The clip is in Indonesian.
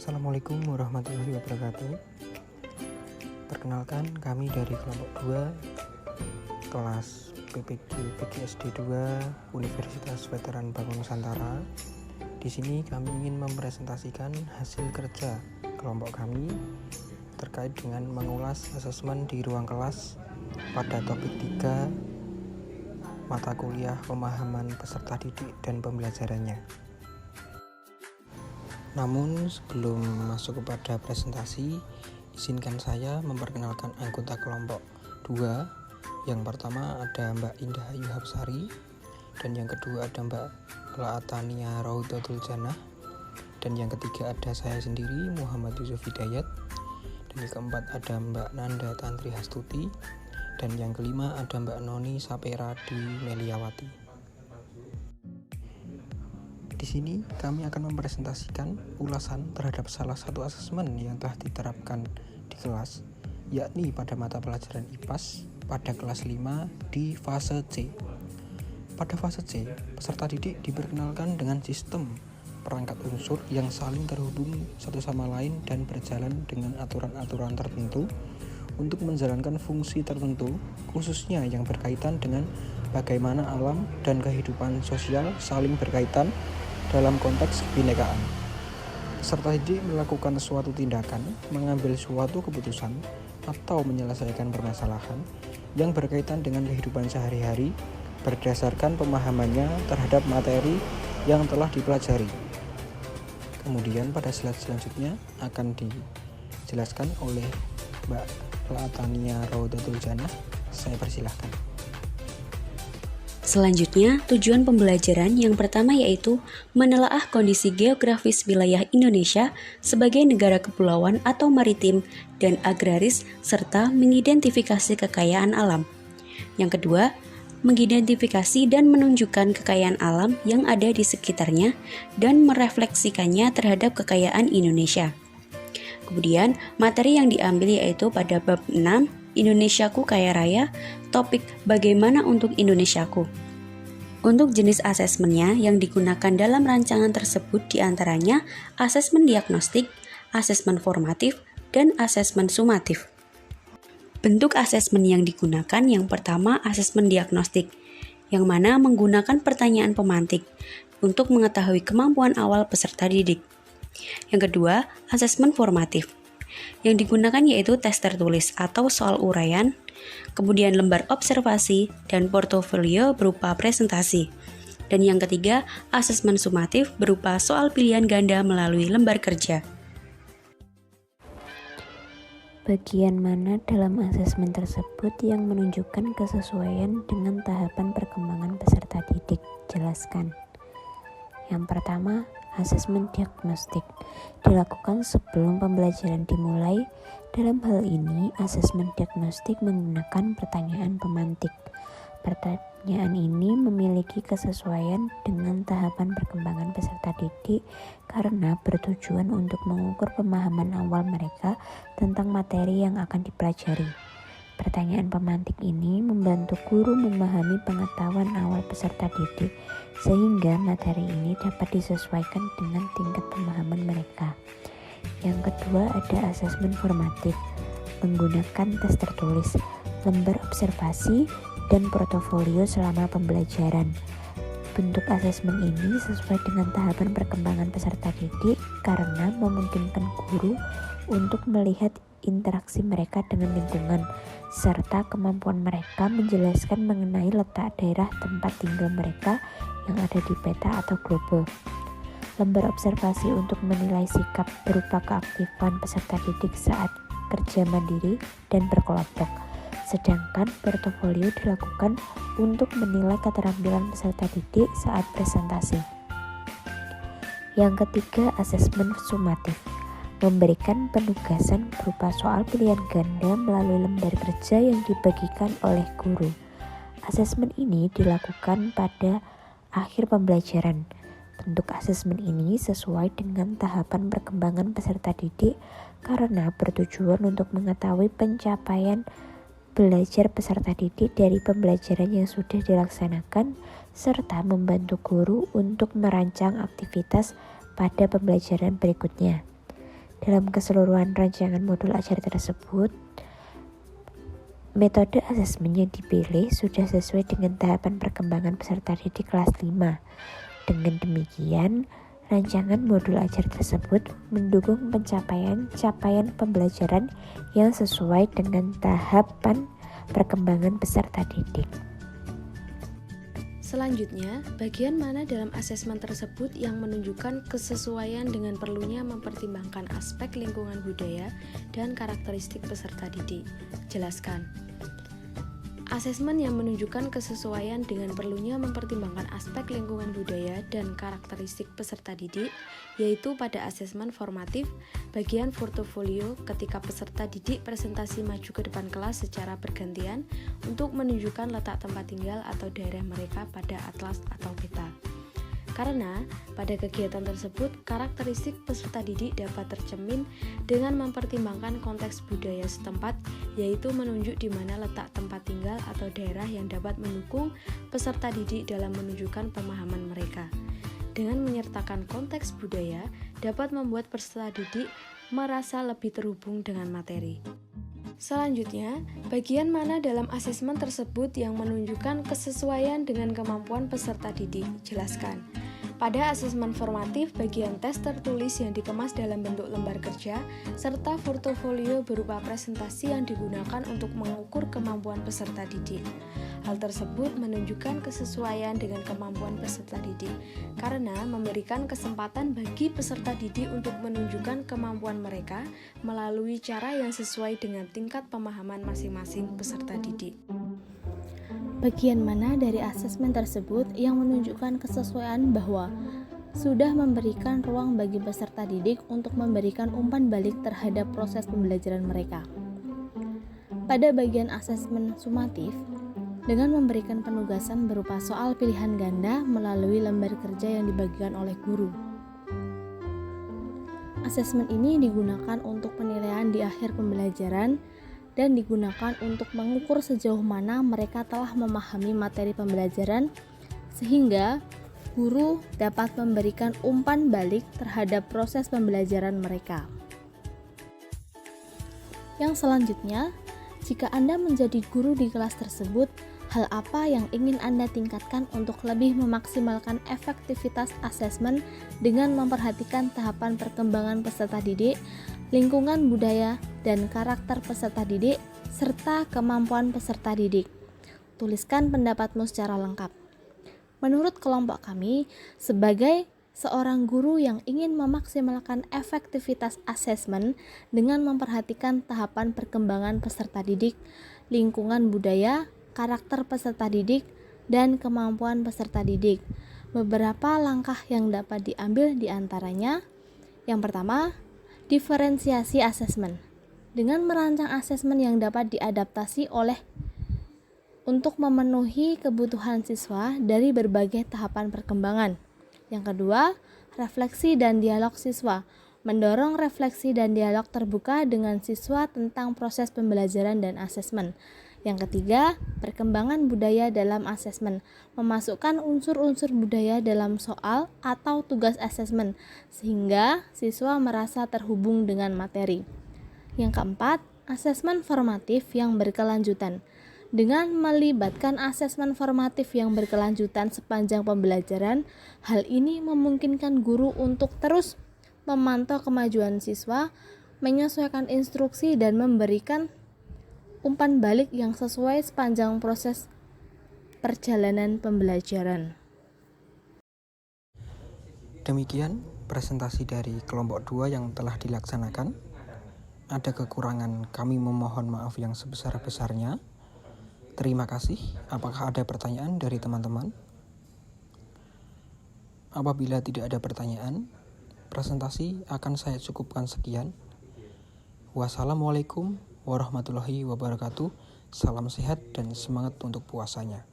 Assalamualaikum warahmatullahi wabarakatuh. Perkenalkan, kami dari kelompok 2 kelas PPG PGSD 2 Universitas Veteran Bank Nusantara. Di sini kami ingin mempresentasikan hasil kerja kelompok kami terkait dengan mengulas asesmen di ruang kelas pada topik 3 mata kuliah pemahaman peserta didik dan pembelajarannya. Namun sebelum masuk kepada presentasi, izinkan saya memperkenalkan anggota kelompok 2. Yang pertama ada Mbak Indah Ayu Hapsari, dan yang kedua ada Mbak Laatania Raudatul Jannah, dan yang ketiga ada saya sendiri Muhammad Yusuf Hidayat, dan yang keempat ada Mbak Nanda Tantri Hastuti, dan yang kelima ada Mbak Noni Sapera di Meliawati. Di sini kami akan mempresentasikan ulasan terhadap salah satu asesmen yang telah diterapkan di kelas, yakni pada mata pelajaran IPAS pada kelas 5 di fase C. Pada fase C, peserta didik diperkenalkan dengan sistem perangkat unsur yang saling terhubung satu sama lain dan berjalan dengan aturan-aturan tertentu untuk menjalankan fungsi tertentu, khususnya yang berkaitan dengan bagaimana alam dan kehidupan sosial saling berkaitan dalam konteks kebinekaan. Peserta didik melakukan suatu tindakan, mengambil suatu keputusan, atau menyelesaikan permasalahan yang berkaitan dengan kehidupan sehari-hari berdasarkan pemahamannya terhadap materi yang telah dipelajari. Kemudian pada slide selanjutnya akan dijelaskan oleh Mbak Laatania Raudatul Jannah. Saya persilahkan. Selanjutnya, tujuan pembelajaran yang pertama yaitu menelaah kondisi geografis wilayah Indonesia sebagai negara kepulauan atau maritim dan agraris serta mengidentifikasi kekayaan alam. Yang kedua, mengidentifikasi dan menunjukkan kekayaan alam yang ada di sekitarnya dan merefleksikannya terhadap kekayaan Indonesia. Kemudian, materi yang diambil yaitu pada bab 6, Indonesiaku Kaya Raya, topik bagaimana untuk Indonesiaku. Untuk jenis asesmennya yang digunakan dalam rancangan tersebut diantaranya asesmen diagnostik, asesmen formatif, dan asesmen sumatif. Bentuk asesmen yang digunakan yang pertama asesmen diagnostik, yang mana menggunakan pertanyaan pemantik untuk mengetahui kemampuan awal peserta didik. Yang kedua, asesmen formatif. Yang digunakan yaitu tes tertulis atau soal uraian, kemudian lembar observasi, dan portofolio berupa presentasi. Dan yang ketiga, asesmen sumatif berupa soal pilihan ganda melalui lembar kerja. Bagian mana dalam asesmen tersebut yang menunjukkan kesesuaian dengan tahapan perkembangan peserta didik? Jelaskan. Yang pertama, asesmen diagnostik dilakukan sebelum pembelajaran dimulai. Dalam hal ini, asesmen diagnostik menggunakan pertanyaan pemantik. Pertanyaan ini memiliki kesesuaian dengan tahapan perkembangan peserta didik karena bertujuan untuk mengukur pemahaman awal mereka tentang materi yang akan dipelajari. Pertanyaan pemantik ini membantu guru memahami pengetahuan awal peserta didik sehingga materi ini dapat disesuaikan dengan tingkat pemahaman mereka. Yang kedua ada asesmen formatif, menggunakan tes tertulis, lembar observasi, dan portofolio selama pembelajaran. Bentuk asesmen ini sesuai dengan tahapan perkembangan peserta didik karena memungkinkan guru untuk melihat interaksi mereka dengan lingkungan, serta kemampuan mereka menjelaskan mengenai letak daerah tempat tinggal mereka yang ada di peta atau globe. Lembar observasi untuk menilai sikap berupa keaktifan peserta didik saat kerja mandiri dan berkelompok. Sedangkan portofolio dilakukan untuk menilai keterampilan peserta didik saat presentasi. Yang ketiga, asesmen sumatif. Memberikan penugasan berupa soal pilihan ganda melalui lembar kerja yang dibagikan oleh guru. Asesmen ini dilakukan pada akhir pembelajaran. Bentuk asesmen ini sesuai dengan tahapan perkembangan peserta didik karena bertujuan untuk mengetahui pencapaian belajar peserta didik dari pembelajaran yang sudah dilaksanakan serta membantu guru untuk merancang aktivitas pada pembelajaran berikutnya. Dalam keseluruhan rancangan modul ajar tersebut, metode asesmen yang dipilih sudah sesuai dengan tahapan perkembangan peserta didik kelas 5. Dengan demikian, rancangan modul ajar tersebut mendukung capaian pembelajaran yang sesuai dengan tahapan perkembangan peserta didik. Selanjutnya, bagian mana dalam asesmen tersebut yang menunjukkan kesesuaian dengan perlunya mempertimbangkan aspek lingkungan budaya dan karakteristik peserta didik? Jelaskan. Asesmen yang menunjukkan kesesuaian dengan perlunya mempertimbangkan aspek lingkungan budaya dan karakteristik peserta didik, yaitu pada asesmen formatif, bagian portofolio ketika peserta didik presentasi maju ke depan kelas secara bergantian untuk menunjukkan letak tempat tinggal atau daerah mereka pada atlas atau peta. Karena pada kegiatan tersebut, karakteristik peserta didik dapat tercermin dengan mempertimbangkan konteks budaya setempat, yaitu menunjuk di mana letak tempat tinggal atau daerah yang dapat mendukung peserta didik dalam menunjukkan pemahaman mereka. Dengan menyertakan konteks budaya, dapat membuat peserta didik merasa lebih terhubung dengan materi. Selanjutnya, bagian mana dalam asesmen tersebut yang menunjukkan kesesuaian dengan kemampuan peserta didik? Jelaskan. Pada asesmen formatif, bagian tes tertulis yang dikemas dalam bentuk lembar kerja, serta portofolio berupa presentasi yang digunakan untuk mengukur kemampuan peserta didik. Hal tersebut menunjukkan kesesuaian dengan kemampuan peserta didik, karena memberikan kesempatan bagi peserta didik untuk menunjukkan kemampuan mereka melalui cara yang sesuai dengan tingkat pemahaman masing-masing peserta didik. Bagian mana dari asesmen tersebut yang menunjukkan kesesuaian bahwa sudah memberikan ruang bagi peserta didik untuk memberikan umpan balik terhadap proses pembelajaran mereka? Pada bagian asesmen sumatif, dengan memberikan penugasan berupa soal pilihan ganda melalui lembar kerja yang dibagikan oleh guru. Asesmen ini digunakan untuk penilaian di akhir pembelajaran dan digunakan untuk mengukur sejauh mana mereka telah memahami materi pembelajaran sehingga guru dapat memberikan umpan balik terhadap proses pembelajaran mereka. Yang selanjutnya, jika Anda menjadi guru di kelas tersebut, hal apa yang ingin Anda tingkatkan untuk lebih memaksimalkan efektivitas asesmen dengan memperhatikan tahapan perkembangan peserta didik, lingkungan budaya, dan karakter peserta didik, serta kemampuan peserta didik? Tuliskan pendapatmu secara lengkap. Menurut kelompok kami, sebagai seorang guru yang ingin memaksimalkan efektivitas asesmen dengan memperhatikan tahapan perkembangan peserta didik, lingkungan budaya, karakter peserta didik, dan kemampuan peserta didik, beberapa langkah yang dapat diambil diantaranya. Yang pertama, diferensiasi asesmen. Dengan merancang asesmen yang dapat diadaptasi untuk memenuhi kebutuhan siswa dari berbagai tahapan perkembangan. Yang kedua, refleksi dan dialog siswa. Mendorong refleksi dan dialog terbuka dengan siswa tentang proses pembelajaran dan asesmen. Yang ketiga, perkembangan budaya dalam asesmen, memasukkan unsur-unsur budaya dalam soal atau tugas asesmen, sehingga siswa merasa terhubung dengan materi. Yang keempat, asesmen formatif yang berkelanjutan. Dengan melibatkan asesmen formatif yang berkelanjutan sepanjang pembelajaran, hal ini memungkinkan guru untuk terus memantau kemajuan siswa, menyesuaikan instruksi, dan memberikan umpan balik yang sesuai sepanjang proses perjalanan pembelajaran. Demikian presentasi dari kelompok 2 yang telah dilaksanakan. Ada kekurangan, kami memohon maaf yang sebesar-besarnya. Terima kasih. Apakah ada pertanyaan dari teman-teman? Apabila tidak ada pertanyaan, presentasi akan saya cukupkan sekian. Wassalamualaikum warahmatullahi wabarakatuh. Salam sehat dan semangat untuk puasanya.